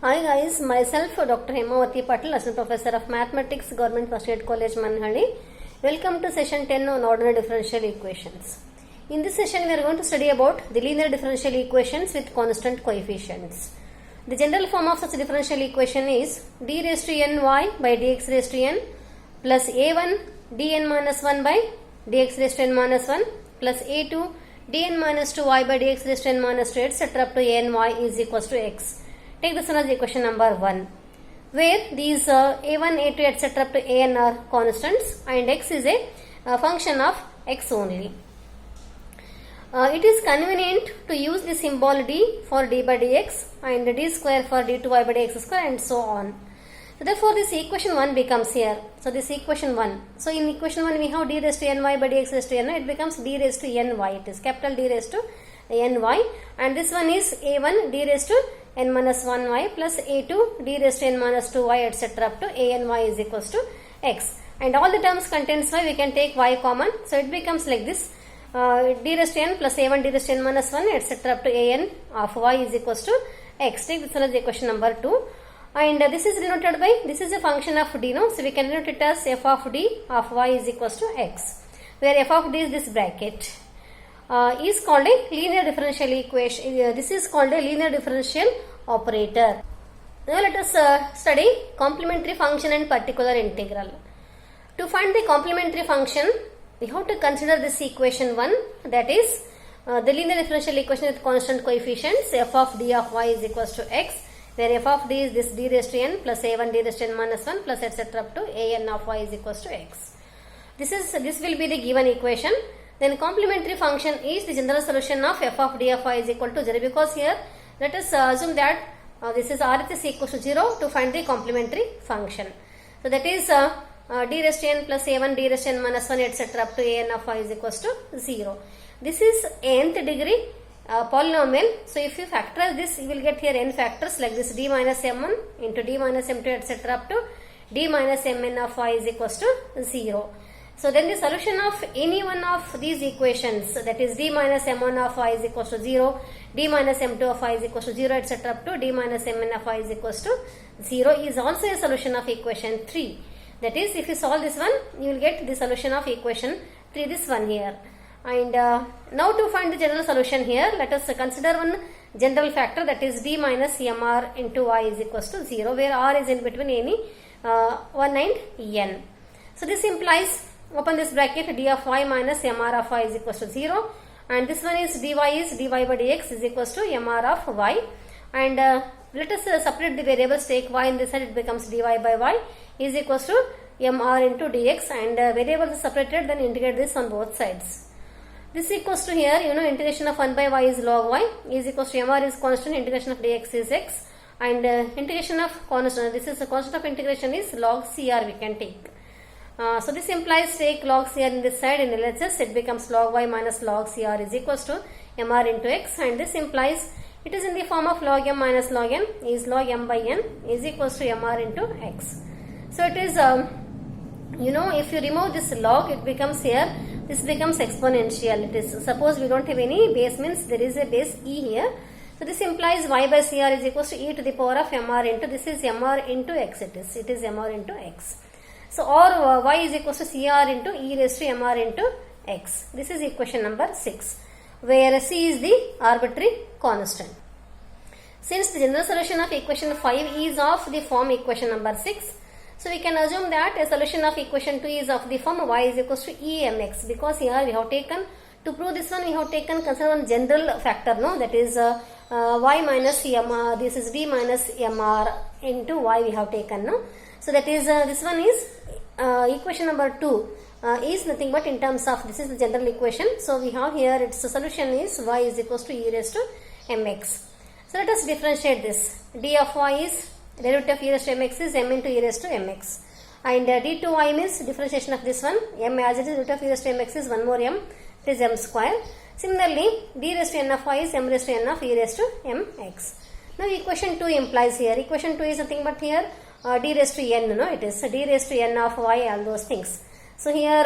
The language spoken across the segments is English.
Hi guys, myself Dr. Hemavati Patil, Assistant Professor of Mathematics, Government First Aid College, Manhalli. Welcome to session 10 on ordinary differential equations. In this session, we are going to study about the linear differential equations with constant coefficients. The general form of such a differential equation is d raised to n y by dx raised to n plus a1 dn minus 1 by dx raised to n minus 1 plus a2 dn minus 2y by dx raised to n minus 2 etc. up to an y is equals to x. Take this one as equation number 1, where these a1, a2, etc. up to an are constants and x is a function of x only. It is convenient to use the symbol d for d by dx and d square for d2y by dx square and so on. So therefore this equation 1 becomes here. So this equation 1. So in equation 1 we have d raised to ny by dx raised to ny. It becomes d raised to ny. It is capital D raised to ny, and this one is a1 d raised to n minus 1y plus a2 d raised to n minus 2y etc. up to any is equals to x. And all the terms contains y, we can take y common. So it becomes like this. D raised to n plus a1 d raised to n minus 1 etc. up to an of y is equals to x. Take this one as equation number 2. And this is denoted by, this is a function of d, no? So we can denote it as f of d of y is equals to x, where f of d is this bracket. Is called a linear differential equation. This is called a linear differential operator. Now let us study complementary function and particular integral. To find the complementary function, we have to consider this equation 1, that is the linear differential equation with constant coefficients. F of d of y is equals to x, where f of d is this d raised to n plus a1 d raised to n minus 1 plus etc. up to an of y is equals to x. This will be the given equation. Then complementary function is the general solution of f of d of y is equal to 0, because here let us assume that this is RHS equals to 0 to find the complementary function. So that is d raised to n plus a1 d raised to n minus 1 etc. up to an of y is equals to 0. This is nth degree polynomial. So if you factorize this, you will get here n factors like this: d minus m1 into d minus m2 etc. up to d minus mn of y is equals to 0. So then the solution of any one of these equations, that is d minus m1 of y is equals to 0, d minus m2 of y is equals to 0 etc. up to d minus mn of y is equals to 0, is also a solution of equation 3. That is, if you solve this one, you will get the solution of equation 3, this one here. And now to find the general solution here, let us consider one general factor, that is d minus mr into y is equals to 0, where r is in between any 1 and n. So this implies, open this bracket, d of y minus mr of y is equals to 0, and this one is dy by dx is equals to mr of y. And let us separate the variables, take y in this side, it becomes dy by y is equals to mr into dx, and variables are separated, then integrate this on both sides. This equals to here, integration of 1 by y is log y is equals to mr is constant, integration of dx is x, and integration of constant, this is the constant of integration is log cr we can take. So this implies take log cr in this side, in LHS it becomes log y minus log cr is equals to mr into x, and this implies it is in the form of log m minus log n is log m by n is equals to mr into x. So it is, if you remove this log, it becomes here, this becomes exponential. It is, suppose we don't have any base, means there is a base e here. So this implies y by cr is equals to e to the power of mr into, this is mr into x, it is mr into x. So or y is equals to cr into e raised to mr into x. This is equation number 6, where c is the arbitrary constant. Since the general solution of equation 5 is of the form equation number 6, so we can assume that a solution of equation 2 is of the form y is equals to emx, because here we have taken, to prove this one we have taken, consider one general factor, no, that is y minus mr, this is d minus mr into y we have taken, no. So that is, this one is equation number 2 is nothing but in terms of, this is the general equation. So we have here, its solution is y is equals to e raised to mx. So let us differentiate this. D of y is derivative of e raised to mx is m into e raised to mx, and d2y means differentiation of this one, m as it is derivative of e raised to mx is 1 more m, it is m square. Similarly, d raised to n of y is m raised to n of e raised to mx. Now equation 2 implies here, equation 2 is nothing but here d raised to n, no, it is d raised to n of y, all those things. So here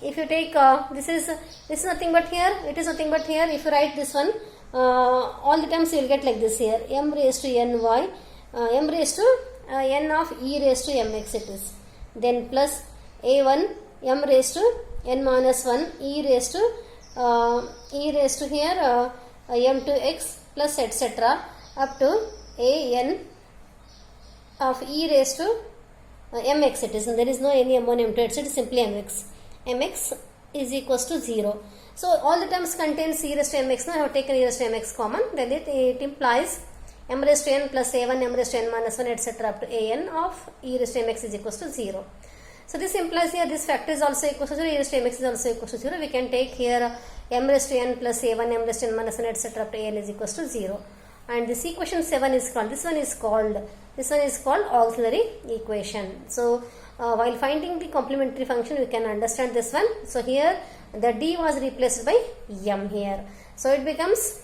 if you take this is nothing but here, it is nothing but here, if you write this one, all the terms you will get like this here, m raised to n y m raised to n of e raised to mx it is. Then plus a1 m raised to n minus 1 e raised to here m to x plus etc. up to a n of e raised to mx it is, and there is no any m1 m2, it is simply mx is equals to 0. So all the terms contains e raised to mx. Now I have taken e raised to mx common, then it implies m raised to n plus a1 m raised to n minus 1 etc. up to a n of e raised to mx is equals to 0. So this implies here this factor is also equals to 0, e raised to mx is also equals to 0. We can take here m raised to n plus a1 m raised to n minus 1 etc. up to a n is equals to 0. And this equation 7 is called, this one is called auxiliary equation. So while finding the complementary function we can understand this one. So here the d was replaced by m here. So it becomes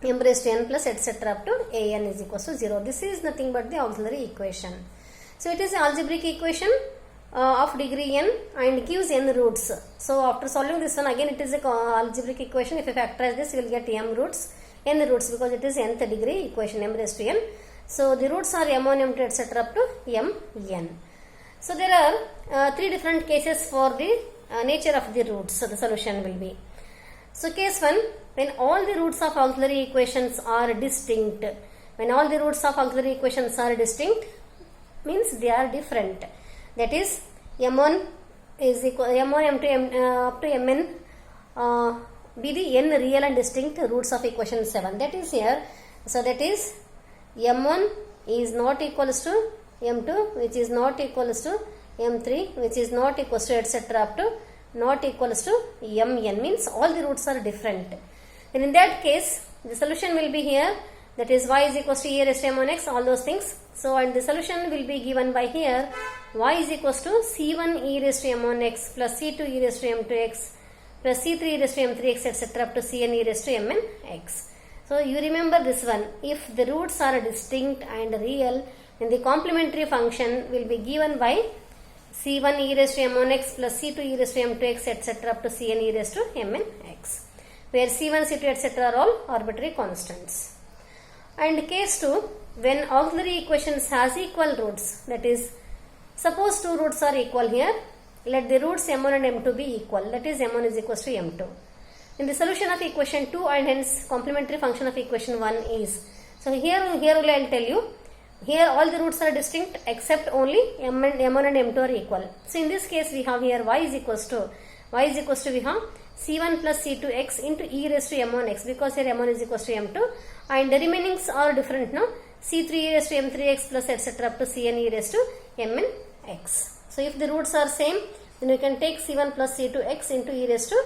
m raised to n plus etc. up to a n is equals to 0. This is nothing but the auxiliary equation. So it is an algebraic equation of degree n and gives n roots. So after solving this one, again it is a algebraic equation. If you factorize this, you will get n roots because it is nth degree equation, m raised to n. So the roots are m1, m2 etc. up to mn. So there are three different cases for the nature of the roots. So the solution will be, so case 1, when all the roots of auxiliary equations are distinct. When all the roots of auxiliary equations are distinct means they are different. That is m1 is equal m1 m2 up to mn be the n real and distinct roots of equation 7. That is here. So that is m1 is not equals to m2, which is not equals to m3, which is not equals to etc. up to not equals to mn, means all the roots are different. And in that case the solution will be here, that is y is equals to e raised to m1x, all those things. So and the solution will be given by here y is equals to c1 e raised to m1x plus c2 e raised to m2x plus c3 e raised to m3x etc. up to cn e raised to mnx. So you remember this one, if the roots are distinct and real, then the complementary function will be given by c1 e raised to m1x plus c2 e raised to m2x etc. up to cn e raised to mnx, where c1, c2 etc. are all arbitrary constants. And case 2, when auxiliary equations has equal roots, that is, suppose two roots are equal here, let the roots m1 and m2 be equal, that is m1 is equals to m2. In the solution of equation 2 and hence complementary function of equation 1 is, so here only I will tell you, here all the roots are distinct except only m1 and m2 are equal. So in this case we have here y is equals to we have c1 plus c2x into e raised to m1x, because here m1 is equals to m2 and the remainings are different now, c3 e raised to m3x plus etc. up to cn e raised to mnx. So if the roots are same, then we can take c1 plus c2x into e raised to,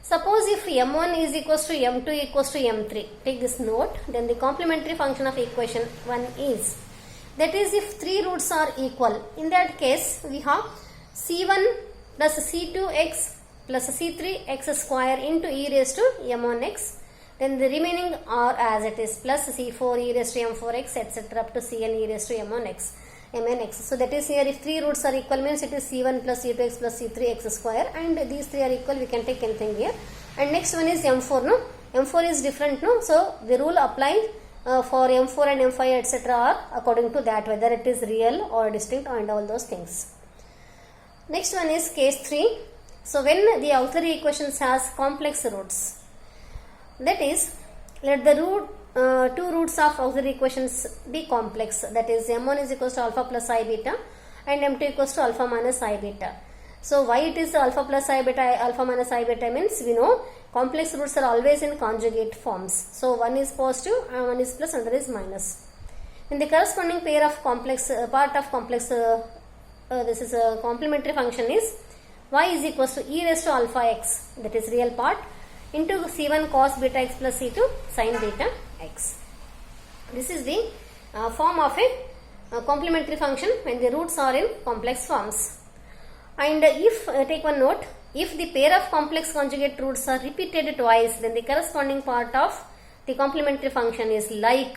suppose if m1 is equals to m2 equals to m3, take this note, then the complementary function of equation 1 is, that is if three roots are equal, in that case we have c1 plus c2x plus c3x square into e raised to m1x, then the remaining are as it is plus c4 e raised to m4x etc. up to cn e raised to mnx. So that is here if three roots are equal means it is c1 plus c2x plus c3x square, and these three are equal, we can take anything here. And next one is m4, no? M4 is different, no? So the rule applies for m4 and m5 etc. are according to that, whether it is real or distinct and all those things. Next one is case 3. So when the auxiliary equations has complex roots, that is, let the two roots of auxiliary equations be complex, that is m1 is equals to alpha plus I beta and m2 equals to alpha minus I beta. So why it is alpha plus I beta, alpha minus I beta means we know complex roots are always in conjugate forms. So one is positive and one is plus, another is minus. In the corresponding pair of complex part of complex this is a complementary function is y is equals to e raised to alpha x, that is real part, into c1 cos beta x plus c2 sin beta x. This is the form of a complementary function when the roots are in complex forms. And if take one note, if the pair of complex conjugate roots are repeated twice, then the corresponding part of the complementary function is like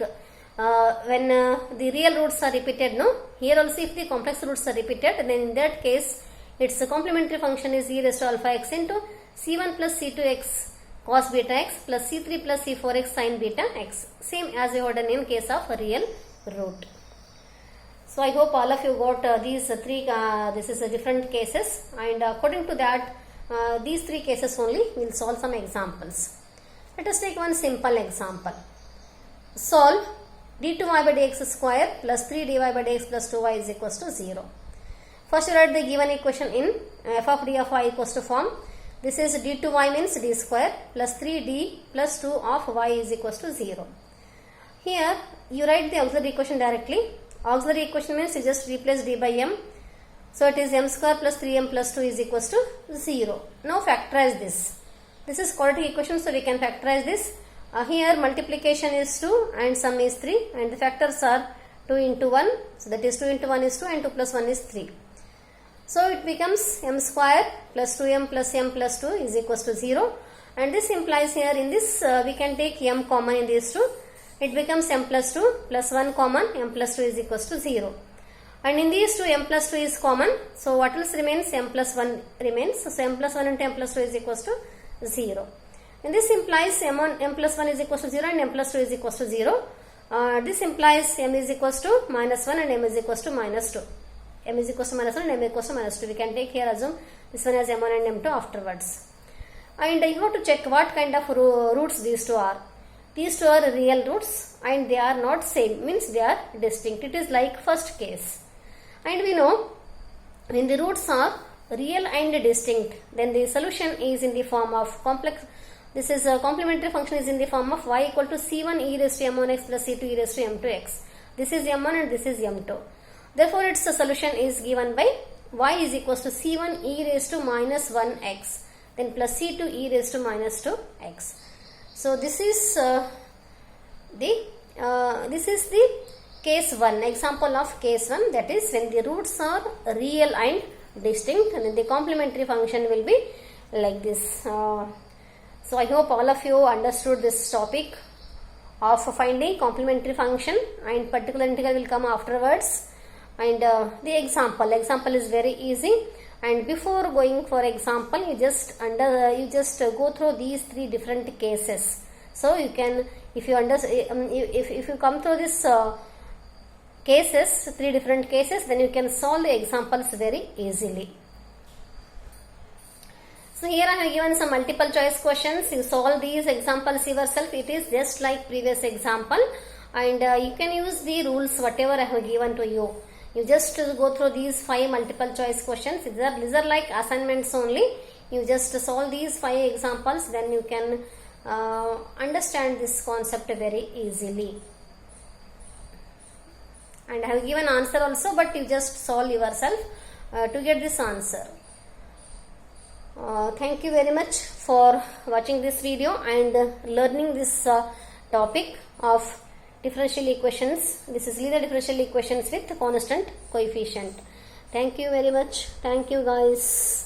when the real roots are repeated, no? Here also if the complex roots are repeated, then in that case its complementary function is e raised to alpha x into c1 plus c2x cos beta x plus c3 plus c4x sin beta x. Same as we had done in case of real root. So I hope all of you got these three, this is different cases, and according to that, these three cases only we will solve some examples. Let us take one simple example. Solve d2y by dx square plus 3dy by dx plus 2y is equals to 0. First you write the given equation in f of d of y equals to form. This is d2y means d square plus 3d plus 2 of y is equals to 0. Here you write the auxiliary equation directly. Auxiliary equation means you just replace d by m. So it is m square plus 3m plus 2 is equals to 0. Now factorize this. This is quadratic equation, so we can factorize this. Here multiplication is 2 and sum is 3, and the factors are 2 into 1. So that is 2 into 1 is 2 and 2 plus 1 is 3. So it becomes m square plus 2m plus m plus 2 is equals to 0. And this implies here in this we can take m common in these two. It becomes m plus 2 plus 1 common, m plus 2 is equals to 0. And in these two m plus 2 is common. So what else remains? M plus 1 remains. So m plus 1 into m plus 2 is equals to 0. And this implies m plus 1 is equals to 0 and m plus 2 is equals to 0. This implies m is equals to minus 1 and m is equals to minus 2. M is equals to minus 1 and m is equals to minus 2. We can take here, assume this one as m1 and m2 afterwards. And you have to check what kind of roots these two are. These two are real roots and they are not same, means they are distinct. It is like first case. And we know when the roots are real and distinct, then the solution is in the form of complex. This is a complementary function is in the form of y equal to c1 e raised to m1x plus c2 e raised to m2x. This is m1 and this is m2. Therefore, its solution is given by y is equals to c1 e raised to minus 1x, then plus c2 e raised to minus 2x. So this is the case 1, example of case 1, that is when the roots are real and distinct, and then the complementary function will be like this. So I hope all of you understood this topic of finding complementary function, and particular integral will come afterwards. And the example is very easy. And before going for example, you just go through these three different cases. So you can, if you come through this cases, three different cases, then you can solve the examples very easily. So here I have given some multiple choice questions. You solve these examples yourself. It is just like previous example, and you can use the rules whatever I have given to you. You just go through these 5 multiple choice questions. These are like assignments only. You just solve these 5 examples, then you can understand this concept very easily. And I have given answer also, but you just solve yourself to get this answer. Thank you very much for watching this video and learning this topic of differential equations. This is linear differential equations with constant coefficient. Thank you very much. Thank you guys.